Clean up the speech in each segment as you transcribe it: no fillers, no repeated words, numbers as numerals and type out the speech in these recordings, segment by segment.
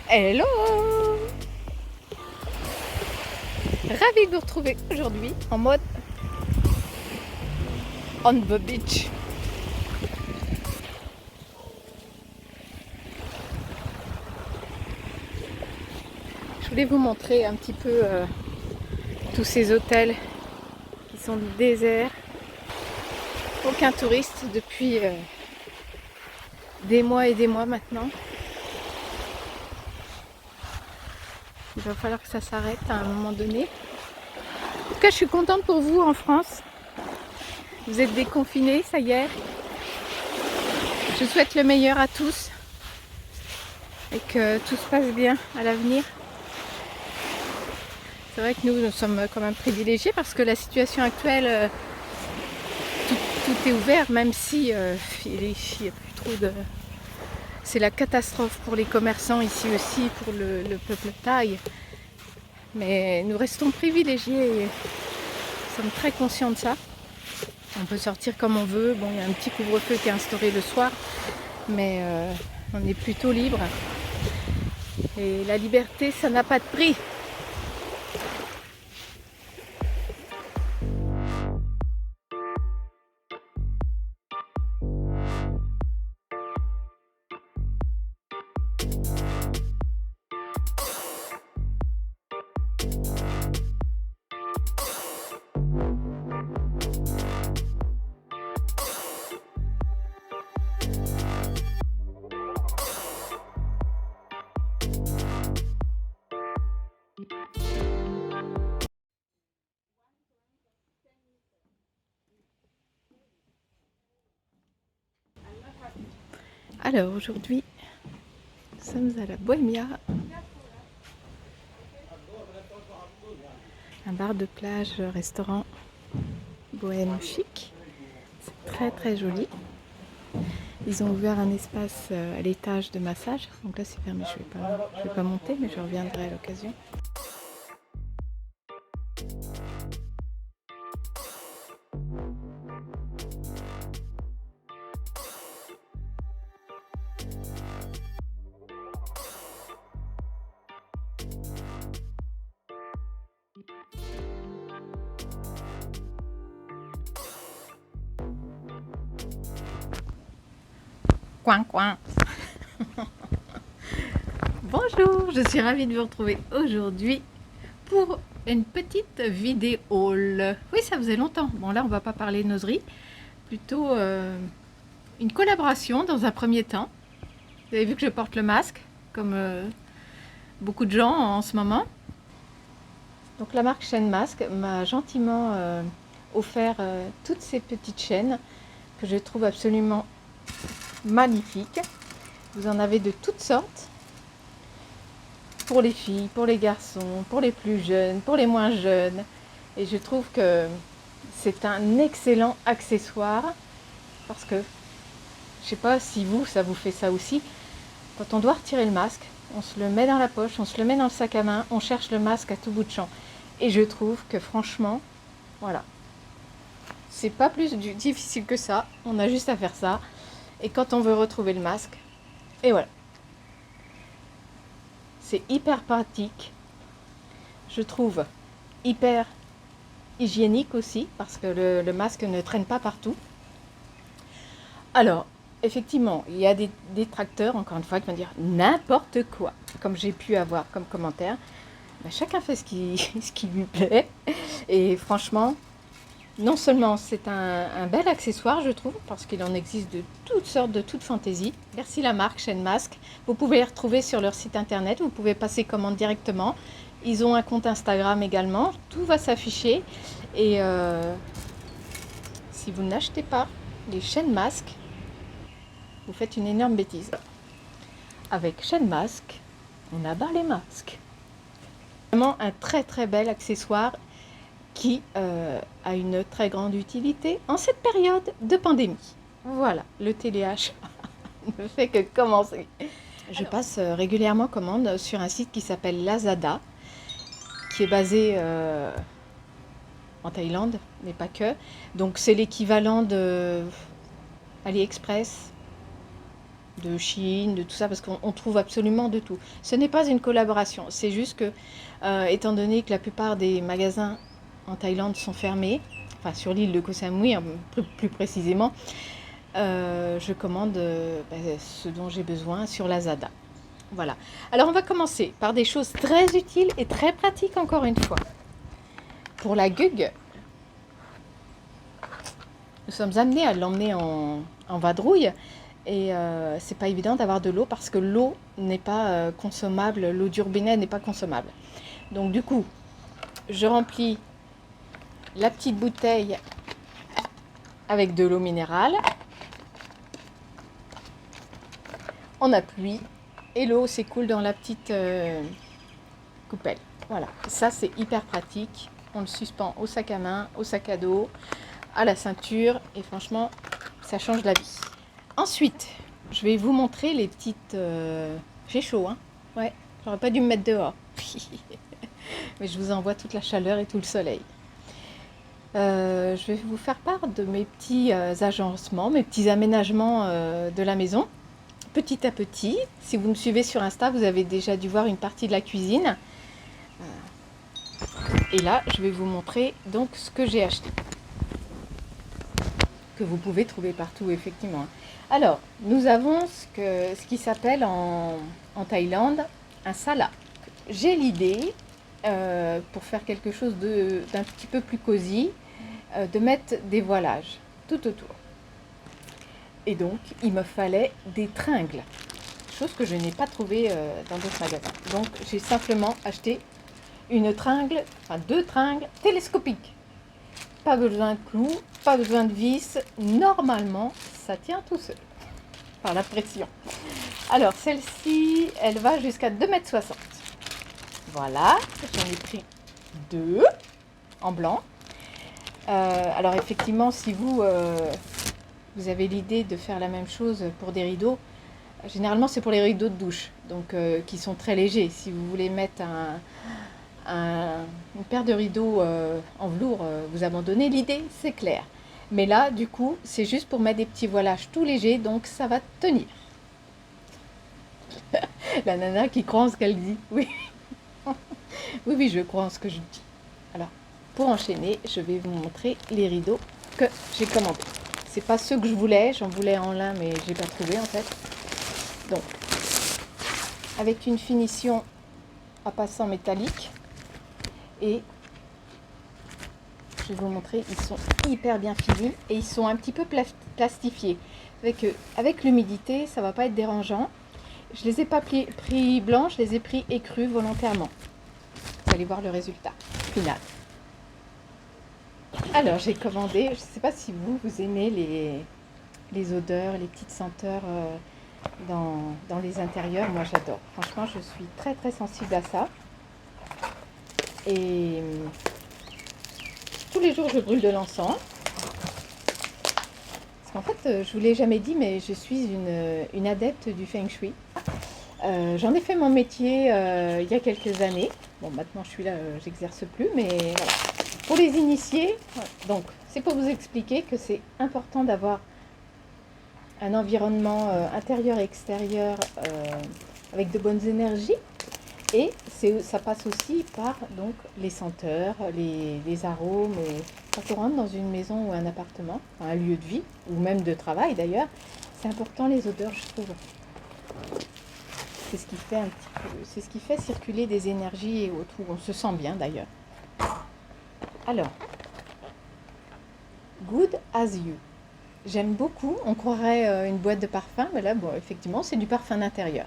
Hello! Ravie de vous retrouver aujourd'hui en mode on the beach. Je voulais vous montrer un petit peu tous ces hôtels qui sont déserts. Aucun touriste depuis des mois et des mois maintenant. Il va falloir que ça s'arrête à un moment donné. En tout cas, je suis contente pour vous en France. Vous êtes déconfinés, ça y est. Je souhaite le meilleur à tous et que tout se passe bien à l'avenir. C'est vrai que nous sommes quand même privilégiés parce que la situation actuelle, tout est ouvert, même si il n'y a plus trop de... C'est la catastrophe pour les commerçants ici aussi, pour le peuple thaï. Mais nous restons privilégiés et nous sommes très conscients de ça. On peut sortir comme on veut. Bon, il y a un petit couvre-feu qui est instauré le soir, mais on est plutôt libre. Et la liberté, ça n'a pas de prix. Alors aujourd'hui, nous sommes à la Bohémia, un bar de plage, restaurant bohème chic. C'est très très joli. Ils ont ouvert un espace à l'étage de massage, donc là c'est permis, je vais pas monter, mais je reviendrai à l'occasion. Coin coin. Bonjour, je suis ravie de vous retrouver aujourd'hui pour une petite vidéo haul. Oui, ça faisait longtemps. Bon là on va pas parler de noserie, plutôt une collaboration dans un premier temps. Vous avez vu que je porte le masque, comme beaucoup de gens en ce moment. Donc la marque Chaîne Masque m'a gentiment offert toutes ces petites chaînes que je trouve absolument magnifiques. Vous en avez de toutes sortes, pour les filles, pour les garçons, pour les plus jeunes, pour les moins jeunes. Et je trouve que c'est un excellent accessoire parce que, je sais pas si ça vous fait ça aussi, quand on doit retirer le masque, on se le met dans la poche, on se le met dans le sac à main, on cherche le masque à tout bout de champ. Et je trouve que franchement, voilà, c'est pas plus difficile que ça, on a juste à faire ça. Et quand on veut retrouver le masque, et voilà. C'est hyper pratique, je trouve hyper hygiénique aussi, parce que le masque ne traîne pas partout. Alors, effectivement, il y a des détracteurs, encore une fois, qui vont dire n'importe quoi, comme j'ai pu avoir comme commentaire. Ben, chacun fait ce qui lui plaît. Et franchement, non seulement c'est un bel accessoire, je trouve, parce qu'il en existe de toutes sortes, de toutes fantaisies. Merci la marque Chaîne Masque. Vous pouvez les retrouver sur leur site internet, vous pouvez passer commande directement. Ils ont un compte Instagram également, tout va s'afficher. Et si vous n'achetez pas les Chaînes Masque, vous faites une énorme bêtise. Avec Chaîne Masque, on abat les masques. Vraiment un très très bel accessoire qui a une très grande utilité en cette période de pandémie. Voilà, le téléachat ne fait que commencer. Je passe régulièrement commande sur un site qui s'appelle Lazada, qui est basé en Thaïlande, mais pas que. Donc c'est l'équivalent de AliExpress, de Chine, de tout ça, parce qu'on trouve absolument de tout. Ce n'est pas une collaboration, c'est juste que, étant donné que la plupart des magasins en Thaïlande sont fermés, enfin sur l'île de Koh Samui, hein, plus précisément, je commande ce dont j'ai besoin sur Lazada. Voilà. Alors on va commencer par des choses très utiles et très pratiques encore une fois. Pour la gugue, nous sommes amenés à l'emmener en vadrouille et c'est pas évident d'avoir de l'eau parce que l'eau n'est pas consommable, l'eau du robinet n'est pas consommable. Donc du coup, je remplis la petite bouteille avec de l'eau minérale. On appuie et l'eau s'écoule dans la petite coupelle. Voilà, ça c'est hyper pratique. On le suspend au sac à main, au sac à dos, à la ceinture et franchement, ça change la vie. Ensuite, je vais vous montrer les petites... J'ai chaud, hein. Ouais, j'aurais pas dû me mettre dehors. Mais je vous envoie toute la chaleur et tout le soleil. Je vais vous faire part de mes petits agencements, mes petits aménagements de la maison. Petit à petit, si vous me suivez sur Insta, vous avez déjà dû voir une partie de la cuisine. Et là, je vais vous montrer donc ce que j'ai acheté. Que vous pouvez trouver partout, effectivement. Alors, nous avons ce qui s'appelle en Thaïlande un sala. J'ai l'idée, pour faire quelque chose d'un petit peu plus cosy, de mettre des voilages tout autour. Et donc, il me fallait des tringles, chose que je n'ai pas trouvée dans d'autres magasins. Donc, j'ai simplement acheté une tringle, enfin 2 tringles télescopiques. Pas besoin de clous, pas besoin de vis. Normalement, ça tient tout seul, par la pression. Alors, celle-ci, elle va jusqu'à 2,60 m. Voilà, j'en ai pris 2 en blanc. Alors, effectivement, si vous avez l'idée de faire la même chose pour des rideaux, généralement, c'est pour les rideaux de douche, donc qui sont très légers. Si vous voulez mettre une paire de rideaux en velours, vous abandonnez l'idée, c'est clair. Mais là, du coup, c'est juste pour mettre des petits voilages tout légers, donc ça va tenir. La nana qui croit en ce qu'elle dit, oui. Oui, oui, je crois en ce que je dis. Alors, pour enchaîner, je vais vous montrer les rideaux que j'ai commandés. C'est pas ceux que je voulais, j'en voulais en lin, mais j'ai pas trouvé en fait. Donc, avec une finition à passant métallique. Et je vais vous montrer, ils sont hyper bien finis et ils sont un petit peu plastifiés. Avec l'humidité, ça va pas être dérangeant. Je les ai pas pris blancs, je les ai pris écrus volontairement. Vous allez voir le résultat final. Alors j'ai commandé, je ne sais pas si vous aimez les odeurs, les petites senteurs dans les intérieurs. Moi j'adore. Franchement, je suis très très sensible à ça. Et tous les jours je brûle de l'encens. Parce qu'en fait, je ne vous l'ai jamais dit, mais je suis une adepte du Feng Shui. J'en ai fait mon métier il y a quelques années. Bon, maintenant je suis là, j'exerce plus, mais voilà. Pour les initiés, donc c'est pour vous expliquer que c'est important d'avoir un environnement intérieur et extérieur avec de bonnes énergies. Et ça passe aussi par donc les senteurs, les arômes. Quand on rentre dans une maison ou un appartement, un lieu de vie, ou même de travail d'ailleurs, c'est important les odeurs, je trouve. C'est ce qui fait un petit peu, c'est ce qui fait circuler des énergies et autres, où on se sent bien d'ailleurs. Alors, Good as You. J'aime beaucoup, on croirait une boîte de parfum, mais là, bon, effectivement, c'est du parfum d'intérieur.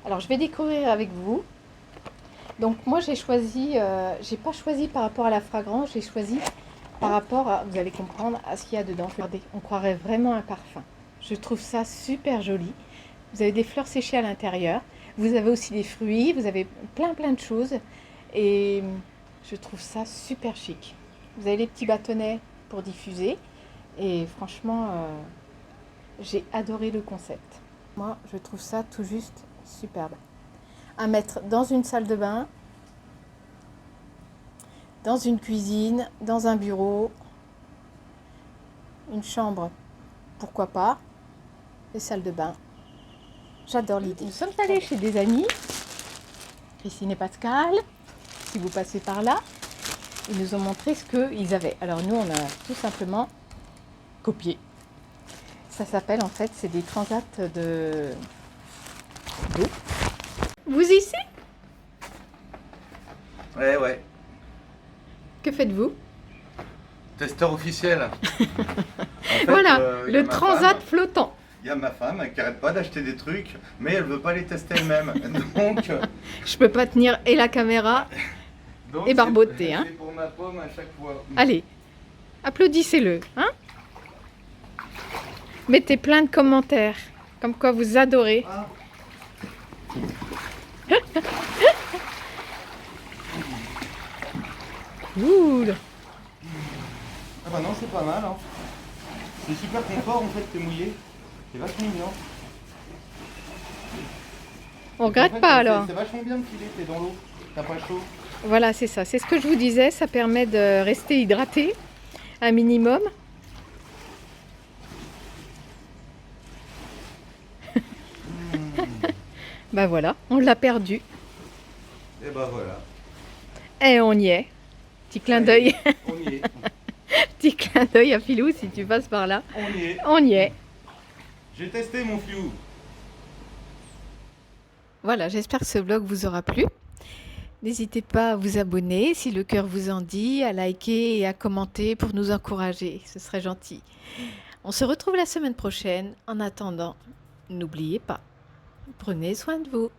Alors, je vais découvrir avec vous. Donc, moi, j'ai choisi, j'ai pas choisi par rapport à la fragrance, j'ai choisi par rapport à, vous allez comprendre, à ce qu'il y a dedans. Regardez, on croirait vraiment un parfum. Je trouve ça super joli. Vous avez des fleurs séchées à l'intérieur. Vous avez aussi des fruits. Vous avez plein de choses. Et je trouve ça super chic. Vous avez les petits bâtonnets pour diffuser. Et franchement, j'ai adoré le concept. Moi, je trouve ça tout juste superbe. À mettre dans une salle de bain, dans une cuisine, dans un bureau, une chambre, pourquoi pas, les salles de bain. J'adore l'idée. Nous sommes allés chez des amis, Christine et Pascal, si vous passez par là. Ils nous ont montré ce qu'ils avaient. Alors nous, on a tout simplement copié. Ça s'appelle en fait, c'est des transats d'eau. Vous ici? Ouais. Que faites-vous? Testeur officiel. En fait, Voilà, y a le ma transat femme- flottant. Il y a ma femme qui arrête pas d'acheter des trucs, mais elle veut pas les tester elle-même. Je peux pas tenir et la caméra. Donc Et barboter, c'est hein. pour ma pomme à chaque fois. Allez, applaudissez-le, hein? Mettez plein de commentaires, comme quoi vous adorez. Ah. Cool. Ah bah non, c'est pas mal. Hein. C'est super confort en fait, t'es mouillé. C'est vachement bien. On regrette En fait, pas alors. C'est vachement bien de filer, t'es dans l'eau, t'as pas chaud. Voilà, c'est ça. C'est ce que je vous disais. Ça permet de rester hydraté un minimum. Ben voilà, on l'a perdu. Et bah voilà, Et on y est. Petit clin d'œil. on y est. Petit clin d'œil à Philou si tu passes par là. On y est. On y est. J'ai testé mon fiou. Voilà, j'espère que ce vlog vous aura plu. N'hésitez pas à vous abonner si le cœur vous en dit, à liker et à commenter pour nous encourager. Ce serait gentil. On se retrouve la semaine prochaine. En attendant, n'oubliez pas, prenez soin de vous.